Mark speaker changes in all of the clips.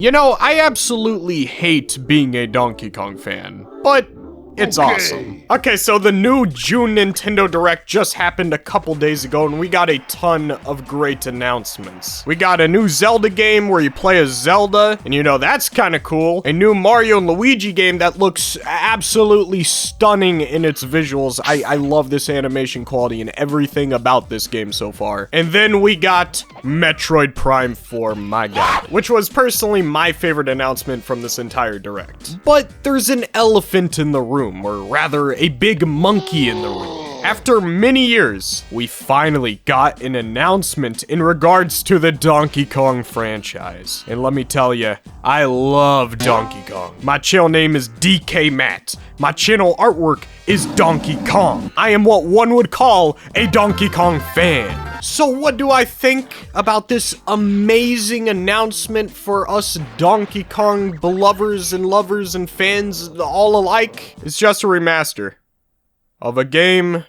Speaker 1: You know, I absolutely hate being a Donkey Kong fan, but it's awesome. Okay, so the new June Nintendo Direct just happened a couple days ago, and we got a ton of great announcements. We got a new Zelda game where you play as Zelda, and you know, that's kind of cool. A new Mario and Luigi game that looks absolutely stunning in its visuals. I love this animation quality and everything about this game so far. And then we got Metroid Prime 4, my god, which was personally my favorite announcement from this entire Direct. But there's an elephant in the room, or rather, a big monkey in the room. After many years, we finally got an announcement in regards to the Donkey Kong franchise. And let me tell you, I love Donkey Kong. My channel name is DK Matt. My channel artwork is Donkey Kong. I am what one would call a Donkey Kong fan. So what do I think about this amazing announcement for us Donkey Kong belovers and lovers and fans all alike? It's just a remaster of a game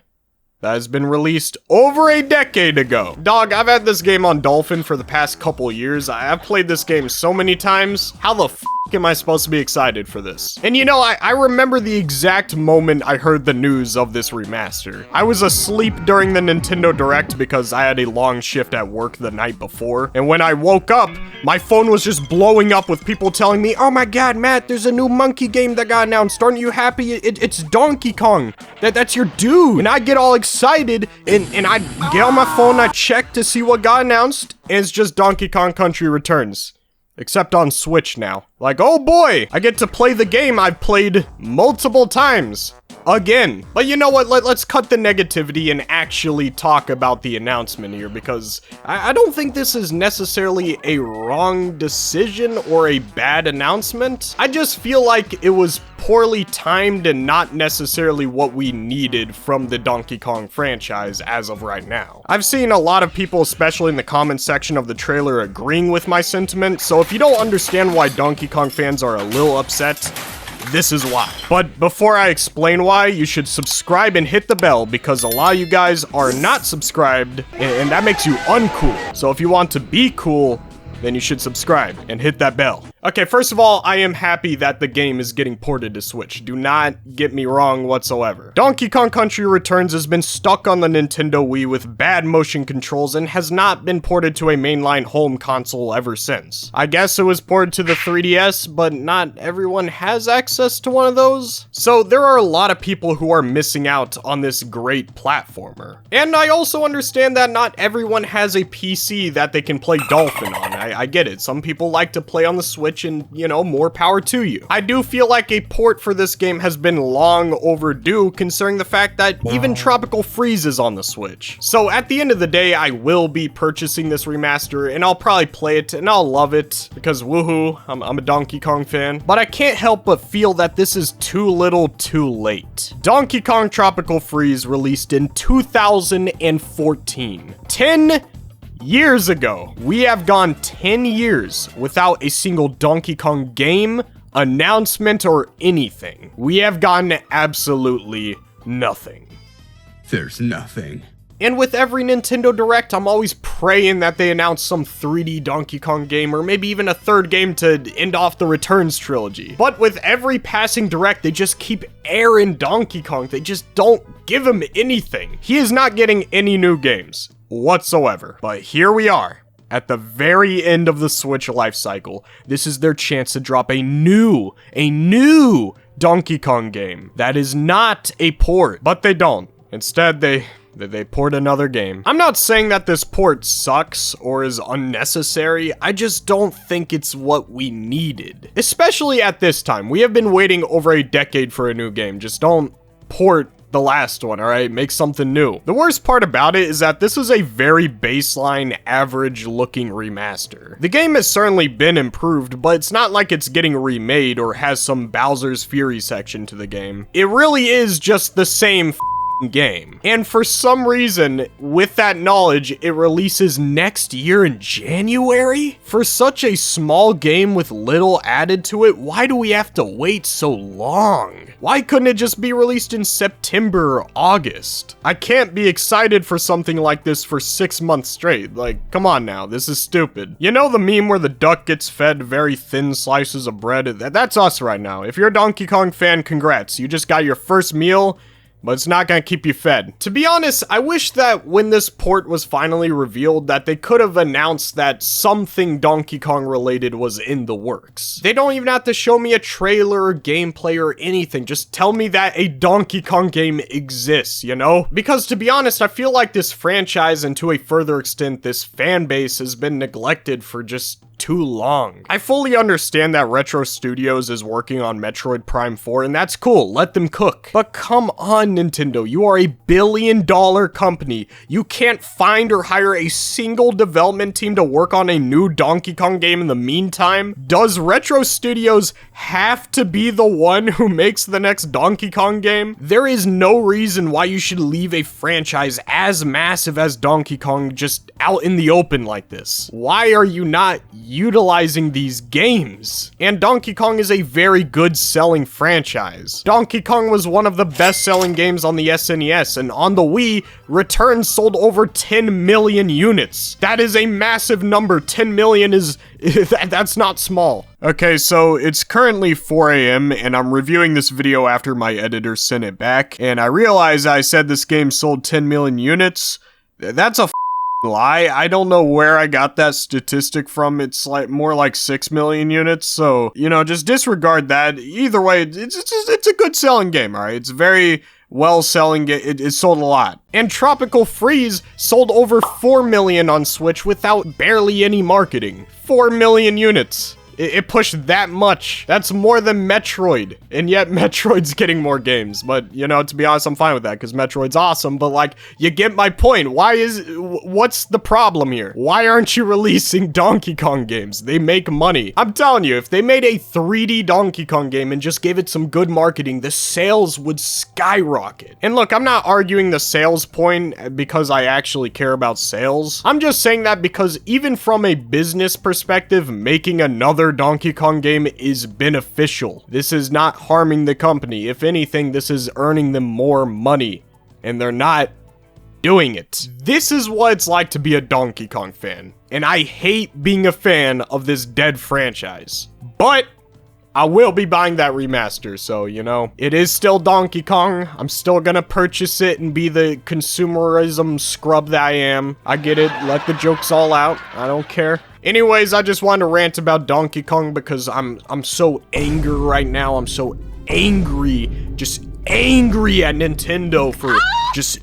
Speaker 1: that has been released over a decade ago. Dog, I've had this game on Dolphin for the past couple years. I've played this game so many times. How the f am I supposed to be excited for this? And you know, I remember the exact moment I heard the news of this remaster. I was asleep during the Nintendo Direct because I had a long shift at work the night before. And when I woke up, my phone was just blowing up with people telling me, "Oh my god, Matt, there's a new monkey game that got announced. Aren't you happy? It's Donkey Kong. That's your dude." And I get all excited and I get on my phone, I check to see what got announced, and it's just Donkey Kong Country Returns. Except on Switch now. Like, oh boy, I get to play the game I've played multiple times. Again. But you know what, let's cut the negativity and actually talk about the announcement here, because I don't think this is necessarily a wrong decision or a bad announcement. I just feel like it was poorly timed and not necessarily what we needed from the Donkey Kong franchise as of right now. I've seen a lot of people, especially in the comment section of the trailer, agreeing with my sentiment, so if you don't understand why Donkey Kong fans are a little upset, this is why. But before I explain why, you should subscribe and hit the bell, because a lot of you guys are not subscribed, and that makes you uncool. So if you want to be cool, then you should subscribe and hit that bell. Okay, first of all, I am happy that the game is getting ported to Switch. Do not get me wrong whatsoever. Donkey Kong Country Returns has been stuck on the Nintendo Wii with bad motion controls and has not been ported to a mainline home console ever since. I guess it was ported to the 3DS, but not everyone has access to one of those. So there are a lot of people who are missing out on this great platformer. And I also understand that not everyone has a PC that they can play Dolphin on. I get it. Some people like to play on the Switch, and, you know, more power to you. I do feel like a port for this game has been long overdue, considering the fact that even Tropical Freeze is on the Switch. So at the end of the day, I will be purchasing this remaster, and I'll probably play it, and I'll love it, because woohoo, I'm a Donkey Kong fan. But I can't help but feel that this is too little too late. Donkey Kong Tropical Freeze released in 2014. 10 years ago. We have gone 10 years without a single Donkey Kong game, announcement, or anything. We have gotten absolutely nothing.
Speaker 2: There's nothing.
Speaker 1: And with every Nintendo Direct, I'm always praying that they announce some 3D Donkey Kong game, or maybe even a third game to end off the Returns trilogy. But with every passing Direct, they just keep airing Donkey Kong. They just don't give him anything. He is not getting any new games whatsoever. But here we are, at the very end of the Switch life cycle. This is their chance to drop a new Donkey Kong game that is not a port. But they don't. Instead, they port another game. I'm not saying that this port sucks or is unnecessary. I just don't think it's what we needed. Especially at this time. We have been waiting over a decade for a new game. Just don't port the last one, alright? Make something new. The worst part about it is that this is a very baseline, average-looking remaster. The game has certainly been improved, but it's not like it's getting remade or has some Bowser's Fury section to the game. It really is just the same game. And for some reason, with that knowledge, it releases next year in January? For such a small game with little added to it, why do we have to wait so long? Why couldn't it just be released in September or August? I can't be excited for something like this for 6 months straight. Like, come on now, this is stupid. You know the meme where the duck gets fed very thin slices of bread? That's us right now. If you're a Donkey Kong fan, congrats. You just got your first meal, but it's not gonna keep you fed. To be honest, I wish that when this port was finally revealed that they could have announced that something Donkey Kong related was in the works. They don't even have to show me a trailer or gameplay or anything. Just tell me that a Donkey Kong game exists, you know? Because to be honest, I feel like this franchise and to a further extent, this fan base has been neglected for just too long. I fully understand that Retro Studios is working on Metroid Prime 4, and that's cool, let them cook. But come on, Nintendo, you are a billion-dollar company. You can't find or hire a single development team to work on a new Donkey Kong game in the meantime? Does Retro Studios have to be the one who makes the next Donkey Kong game? There is no reason why you should leave a franchise as massive as Donkey Kong just out in the open like this. Why are you not utilizing these games? And Donkey Kong is a very good selling franchise. Donkey Kong was one of the best selling games on the SNES, and on the Wii, Return sold over 10 million units. That is a massive number. 10 million is, that's not small. Okay, so it's currently 4 a.m. and I'm reviewing this video after my editor sent it back, and I realize I said this game sold 10 million units. That's a lie. I don't know where I got that statistic from. It's like more like 6 million units. So, you know, just disregard that. Either way, it's a good selling game, all right? It's very well selling. It sold a lot. And Tropical Freeze sold over 4 million on Switch without barely any marketing. 4 million units. It pushed that much. That's more than Metroid. And yet Metroid's getting more games. But, you know, to be honest, I'm fine with that because Metroid's awesome. But, like, you get my point. What's the problem here? Why aren't you releasing Donkey Kong games? They make money. I'm telling you, if they made a 3D Donkey Kong game and just gave it some good marketing, the sales would skyrocket. And look, I'm not arguing the sales point because I actually care about sales. I'm just saying that because even from a business perspective, making another Donkey Kong game is beneficial. This is not harming the company. If anything, this is earning them more money, and they're not doing it. This is what it's like to be a Donkey Kong fan, and I hate being a fan of this dead franchise. But I will be buying that remaster, so, you know, it is still Donkey Kong. I'm still gonna purchase it and be the consumerism scrub that I am. I get it. Let the jokes all out. I don't care. Anyways, I just wanted to rant about Donkey Kong because I'm so angry right now. I'm so angry. Just angry at Nintendo for just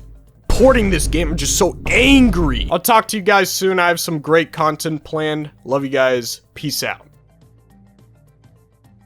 Speaker 1: porting this game. I'm just so angry. I'll talk to you guys soon. I have some great content planned. Love you guys. Peace out.